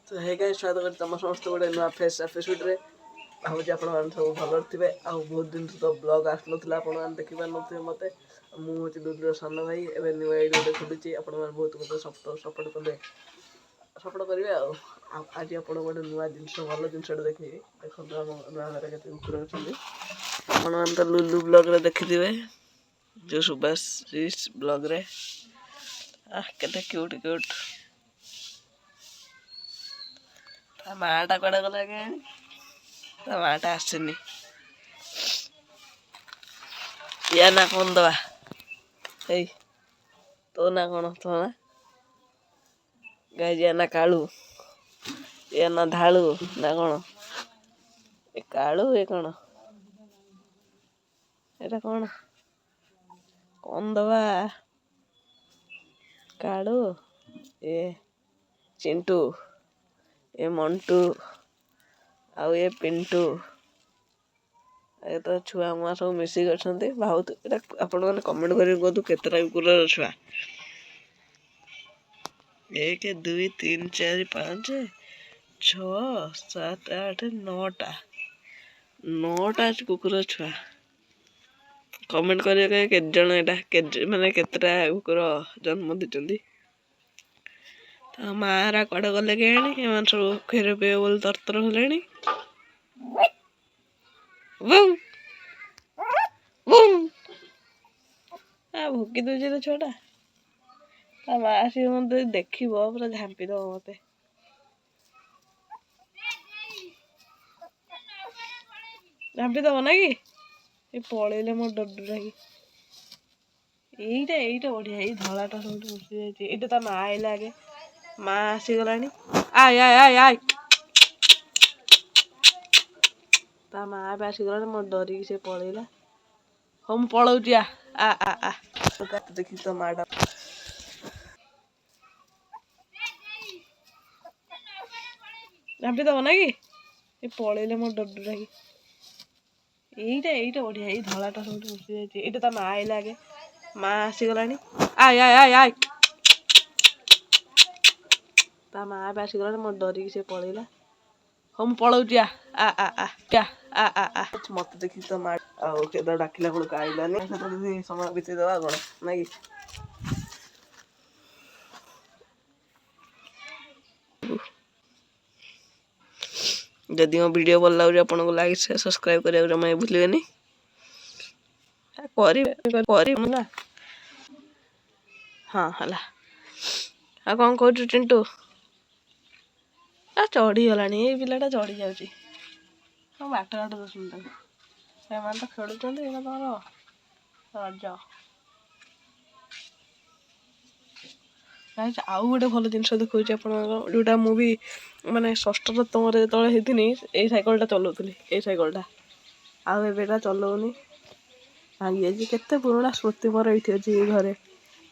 तो है गाइस स्वागत करते तुम समस्त गोटे नुआ फेस एपिसोड रे भावुँ आप सब भल थे आ बहुत दिन तो ब्लॉग आसला आप देखी पार थे मत मुझे लुडुर सान भाई एवं नुआ आई गोटे खोलुची आप बहुत मत सपोर्ट कले सपोर्ट करेंगे आज आप गोटे नुआ जिन भल जिन देखिए देखो आम नुआ घर के कुकुर अच्छा आप तो लुलु ब्लॉग रे देखिथे जो सुभाष ब्लॉग रे केते क्यूट क्यूट माटा कड़े गला माटा आसनी या ना कौन दवा तो ना कौन तो ना गाय ना कालू या ना धालू ना कौन ए कालू ए कौन एटा कौन कौन दवा कालू ए चिंटू ए मंटू आउ ये पिंटू ये तो छुआ मुआ सब मिसिक अच्छा बहुत आपण मैंने कमेंट कर कहतु केतटा कुकुर छुआ 1 2 3 4 5 6 7 8 9टा 9टा कुकुर छुआ कमेंट करिए के जन एटा माने केतटा कुकुर जन्म देचंदी तो मारा कड़े गले के सब खेर पे बोल तरतर होले भोगी दूसरी तो छुआटा माँ आसी मत देख पूरा झांपी दब मत झांपी दब ना कि पलैले मो डर এইটা এইটা বড়িয়া এই ধলাটা সবুঠু বসে যাইছে এটা তা মা আইলা আগে মা আসিগলানি আয় আয় আয় আয় তা মা ଏବେ ଆସିଗଲାଣି ମୋ ଡରିକି ସେ ପଳେଇଲା ହଉ ମୁଁ ପଳଉଛି ଆ ଦେଖି ତ ମାଟା ଝାମ୍ପି ଦବ ନା କି ଏ ପଳେଇଲେ ମୋ ଡରିକି এইটা এইটা ବଢିଆ ଏଇ ଧଳାଟା ସବୁଠୁ ବସି ଯାଇଛି ଏଇଟା ତା ମା ଆଇଲା ଆগে ମା ଆସିଗଲାଣି ଆୟ ଆୟ ଆୟ ଆୟ ତା ମା ଏବେ ଆସିଗଲାଣି ମୋ ଡରିକି ସେ ପଳେଇଲା ହଉ ମୁଁ ପଳଉଛି ମତେ ଦେଖି ତ ମା ଆଉ କେତେ ଡାକିଲା ବେଳକୁ ଆଇଲାନି ଯଦି ସମୟ ବିତେଇଦବା କଣ ନାଇଁ କି जदि मो वीडियो भल लगे आपको लाइक शेयर सब्सक्राइब करने जमा भूलें ना हाँ है आ कौन कह चिंटू चढ़ी गला ये पिलाटा चढ़ी जाऊँगी हाँ बाट घाट दर्शन से तो खेलुँच तुम रज आउ गोटे भल जिन देखा जोटा मुझे मानने षष्ठ सप्तम जो होती यही सैकलटा चलाऊली ये सैकलटा आवेटा चलाऊनी भांगी जाइए केते पुराणा स्मृति मोर ये अच्छी घरे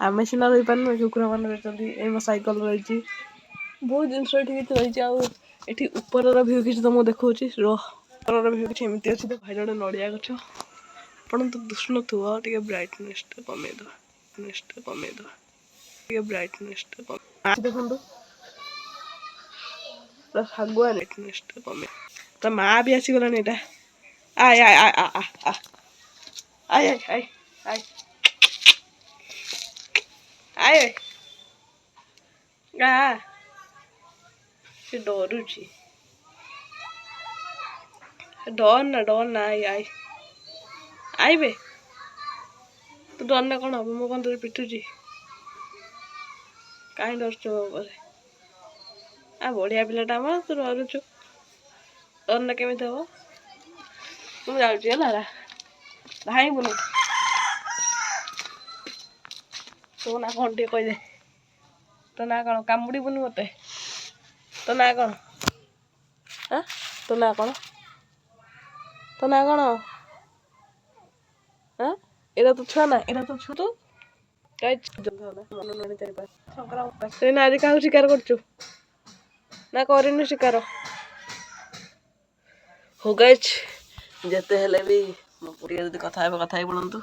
आम सीना रही पार्न कुकुर मैंने रही मो सैकल रही बहुत जिन रही ऊपर भ्यू किसी तुमको देखा ऊपर भ्यू किसी एमती अच्छी तो भाई जड़े नड़िया गछ आप तो दुष्ण थो ब्राइटनेस कमे ब्राइटनेस देखो पूरा ब्राइटनेस कमे तो माँ भी आसीगला यहाँ आय आय आय आय आय आय आय आय आय से डरुची डर ना आय आय आईबे तू डरना कौन हम मो कौन तुझे पिटुची कहीं डरचु मो आ बढ़िया पिलाटा आम तू डरुचु डरना केमी हम मुझे जाऊँगी है धाई बुनी तो ना कौन टे कहीदे तो ना कौन कामुड़ी बुनी मत तो ना कौन हाँ तो ना कौन हाँ एरा तो छुआ ना एरा तो छुआ तू आज क्या शिकार कर ना कर शिकार हो गए जिते हेले भी कथा ही बोलतु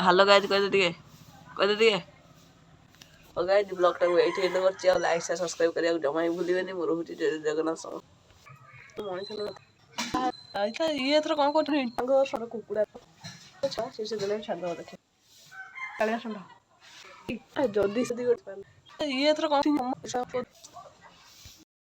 हालो गाइज कहदे टे गाइस ब्लॉग टाକୁ ଏଇଠି ଏଣ୍ଡ କରୁଛି ଆଉ ଲାଇକ୍ ସେୟାର ସବସ୍କ୍ରାଇବ କରିବାକୁ ଜମା ବି ଭୁଲିବେନି। ମୁଁ ରହୁଛି ଜୟ ଜଗନ୍ନାଥ। ମଣିଷ ଇଏ ଏଥର କଣ କରୁଛନ୍ତି ତାଙ୍କ କୁକୁଡ଼ା ସେ ଦେଲେ ଛାଡ଼ିଦବ ଦେଖେ କାଳିଆ ଷଣ୍ଢ ଯଦି ଗୋଟେ ଇଏ ଏଥର କଣ